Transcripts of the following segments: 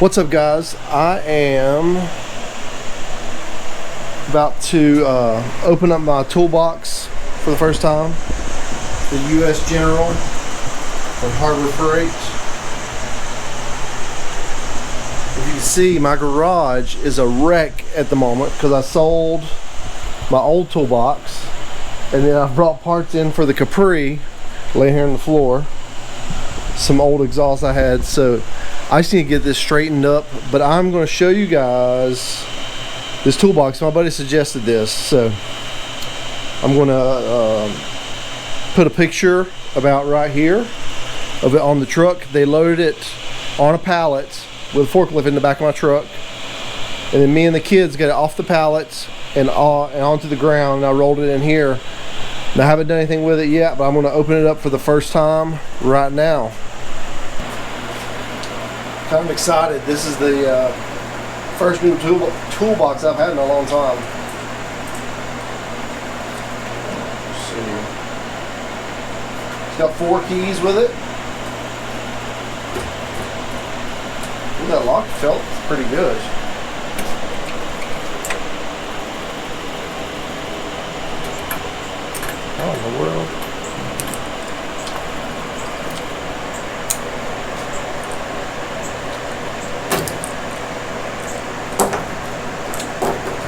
What's up, guys? I am about to open up my toolbox for the first time. The U.S. General from Harbor Freight. If you can see, my garage is a wreck at the moment because I sold my old toolbox and then I brought parts in for the Capri laying here on the floor. Some old exhaust I had, so I just need to get this straightened up. But I'm going to show you guys this toolbox. My buddy suggested this, so I'm going to put a picture about right here of it on the truck. They loaded it on a pallet with a forklift in the back of my truck, and then me and the kids got it off the pallet and onto the ground, and I rolled it in here. And I haven't done anything with it yet, but I'm going to open it up for the first time right now. I'm excited. This is the first new toolbox I've had in a long time. Let's see. It's got 4 keys with it. Ooh, that lock felt pretty good. How in the world?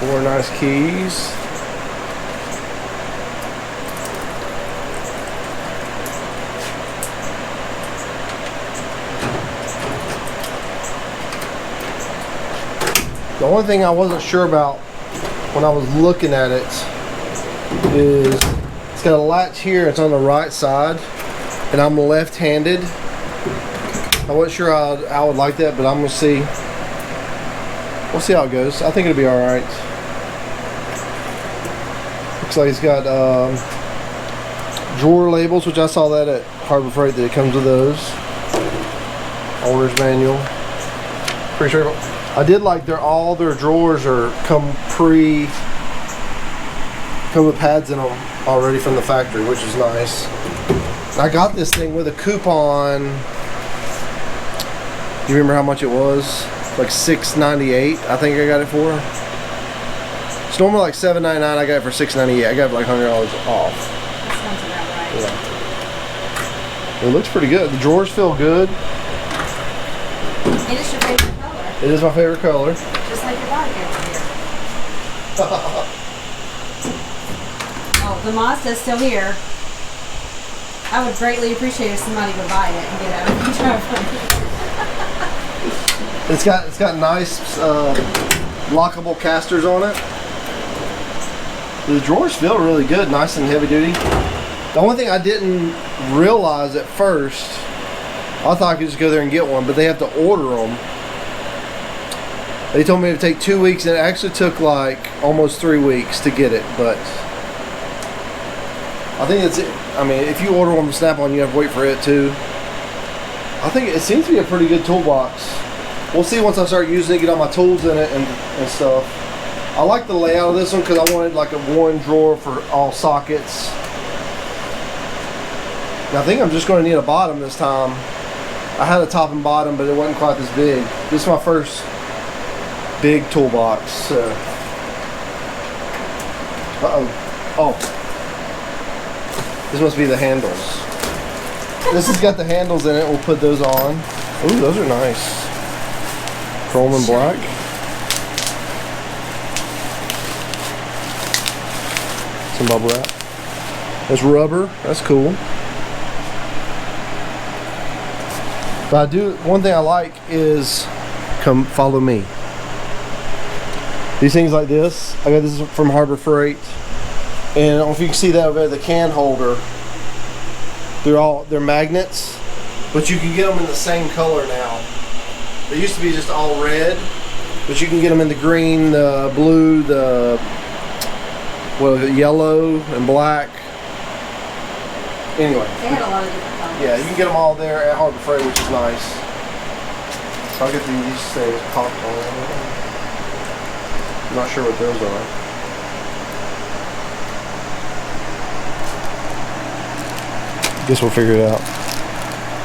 Four nice keys. The only thing I wasn't sure about when I was looking at it is it's got a latch here. It's on the right side, and I'm left-handed. I wasn't sure how I would like that, but I'm gonna see. We'll see how it goes. I think it'll be all right. Looks like it's got drawer labels, which I saw that at Harbor Freight, that it comes with those. Owner's manual. Pretty sure. I did like all their drawers come with pads in them already from the factory, which is nice. I got this thing with a coupon. Do you remember how much it was? Like $6.98, I think I got it for. It's normally like $7.99. I got it for $6.98. I got it like $100 off. That sounds about right. Yeah. It looks pretty good. The drawers feel good. It is your favorite color. It is my favorite color. Just like your body over here. Oh, the Mazda's still here. I would greatly appreciate if somebody would buy it and get out of the driveway. It's got nice lockable casters on it. The drawers feel really good, nice and heavy duty. The only thing I didn't realize at first, I thought I could just go there and get one, but they have to order them. They told me it would take 2 weeks, and it actually took like almost 3 weeks to get it. But I think it's, I mean, if you order one from Snap-on, you have to wait for it too. I think it seems to be a pretty good toolbox. We'll see once I start using it, get all my tools in it and stuff. I like the layout of this one because I wanted like a one drawer for all sockets. And I think I'm just going to need a bottom this time. I had a top and bottom, but it wasn't quite this big. This is my first big toolbox. So. Oh. This must be the handles. This has got the handles in it. We'll put those on. Ooh, those are nice. Chrome and black. Some bubble wrap. There's rubber. That's cool. But one thing I like is, come follow me. These things like this. I got this from Harbor Freight. And I don't know if you can see that over there, the can holder. They're magnets, but you can get them in the same color now. They used to be just all red, but you can get them in the green, the blue, the yellow and black. Anyway. They had a lot of different colors. Yeah, you can get them all there at Harbor Freight, which is nice. So I'll get these things popped on. I'm not sure what those are. Guess we'll figure it out.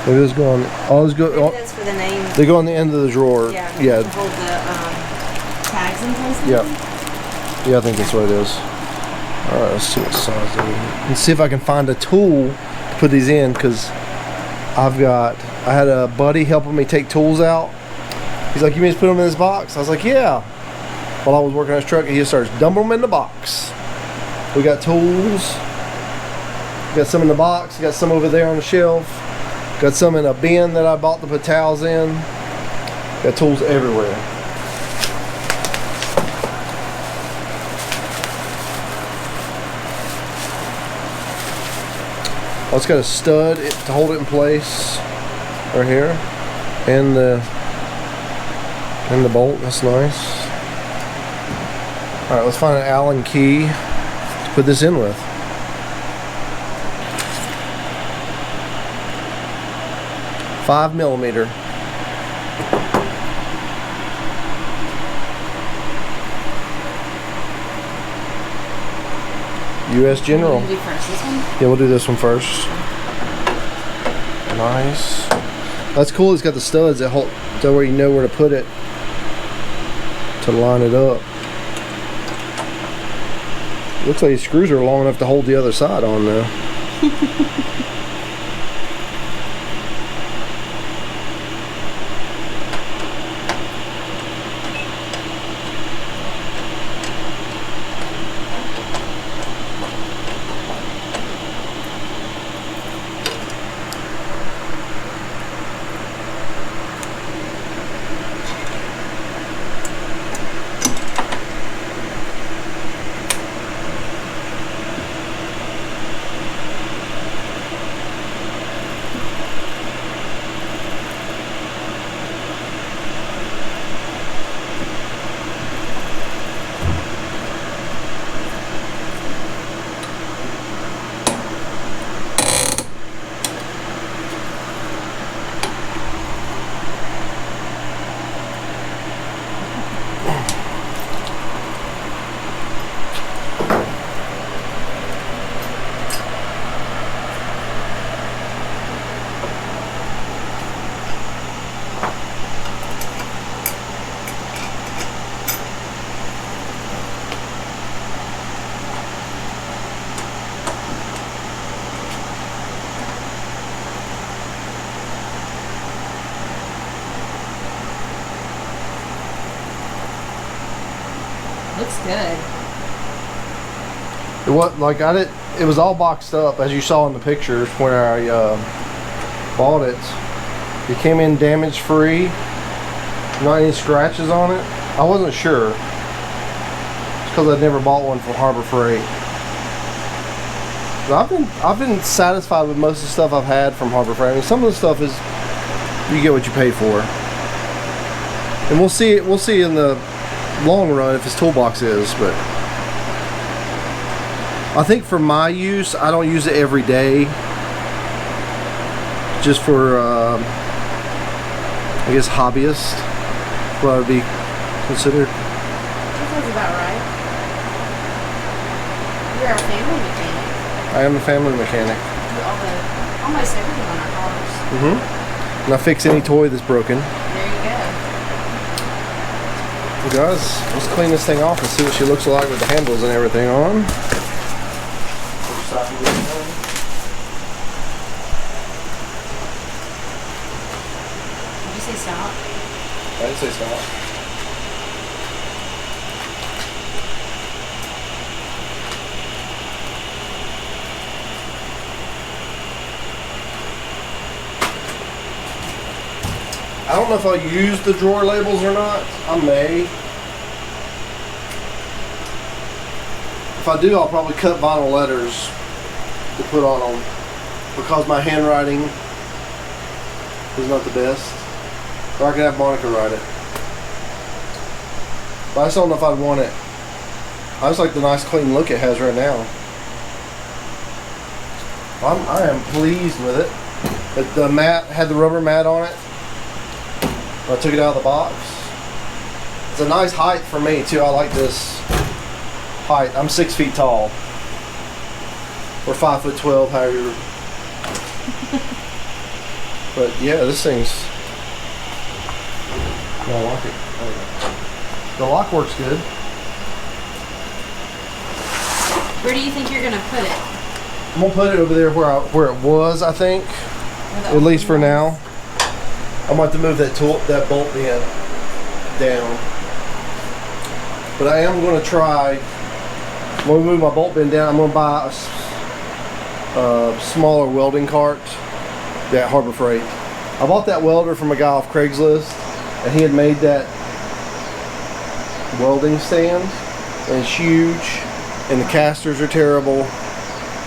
Look at this going. All this go. for the name. They go on the end of the drawer. Yeah. Yeah. To hold the tags in place. Yeah. Yeah, I think that's what it is. All right, let's see what size they are. And see if I can find a tool to put these in, because I had a buddy helping me take tools out. He's like, you mean just put them in this box? I was like, yeah. While I was working on his truck, he just starts dumping them in the box. We got tools. We got some in the box. We got some over there on the shelf. Got some in a bin that I bought to put towels in. Got tools everywhere. Oh, it's got a stud to hold it in place right here, and the bolt. That's nice. All right, let's find an Allen key to put this in with. $5 millimeter. U.S. General. Do first this one? Yeah, we'll do this one first. Nice. That's cool. It's got the studs that hold, that way you know where to put it to line it up. Looks like these screws are long enough to hold the other side on though. Looks good. It was all boxed up as you saw in the pictures when I bought it. It came in damage free, not any scratches on it. I wasn't sure. It's because I'd never bought one from Harbor Freight. But I've been satisfied with most of the stuff I've had from Harbor Freight. I mean, some of the stuff is you get what you pay for, and we'll see in the long run if his toolbox is. But I think for my use, I don't use it every day, just for I guess hobbyist, what I would be considered. That sounds about right. You're a family mechanic. I am a family mechanic. Almost everything on our cars. And I fix any toy that's broken. There you go. Well, guys, let's clean this thing off and see what she looks like with the handles and everything on. Did you say stop? I didn't say stop. I don't know if I'll use the drawer labels or not. I may. If I do, I'll probably cut vinyl letters to put on them, because my handwriting is not the best. Or I can have Monica write it. But I just don't know if I'd want it. I just like the nice clean look it has right now. I am pleased with it. But the mat had the rubber mat on it. I took it out of the box. It's a nice height for me too. I like this height. I'm 6 feet tall. Or 5'12", however. But yeah, this thing's No, I like it. The lock works good. Where do you think you're gonna put it? I'm gonna put it over there where it was, I think. At least for now. I'm going to have to move that bolt bin down. But I am going to try. I'm going to move my bolt bin down. I'm going to buy a smaller welding cart at Harbor Freight. I bought that welder from a guy off Craigslist, and he had made that welding stand, and it's huge, and the casters are terrible.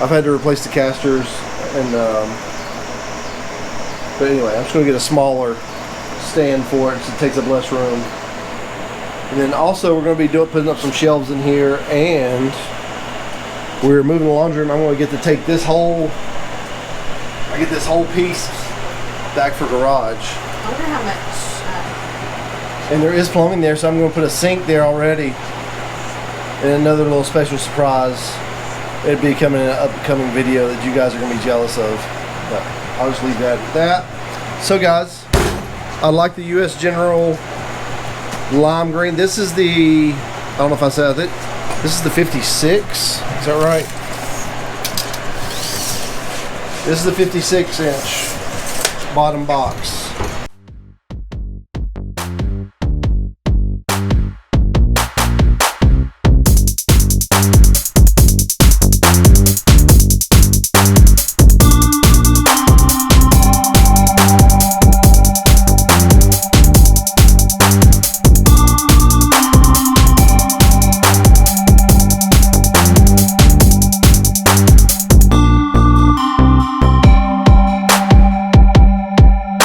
I've had to replace the casters, and but anyway, I'm just going to get a smaller stand for it so it takes up less room. And then also we're going to be putting up some shelves in here, and we're moving the laundry room. I'm going to get to take this whole piece back for garage. I wonder how much. And there is plumbing there, so I'm going to put a sink there already. And another little special surprise. It'll be coming in an upcoming video that you guys are going to be jealous of. But I'll just leave that at that. So guys, I like the US General lime green. This is the, I don't know if I said it, this is the 56, is that right? This is the 56 inch bottom box.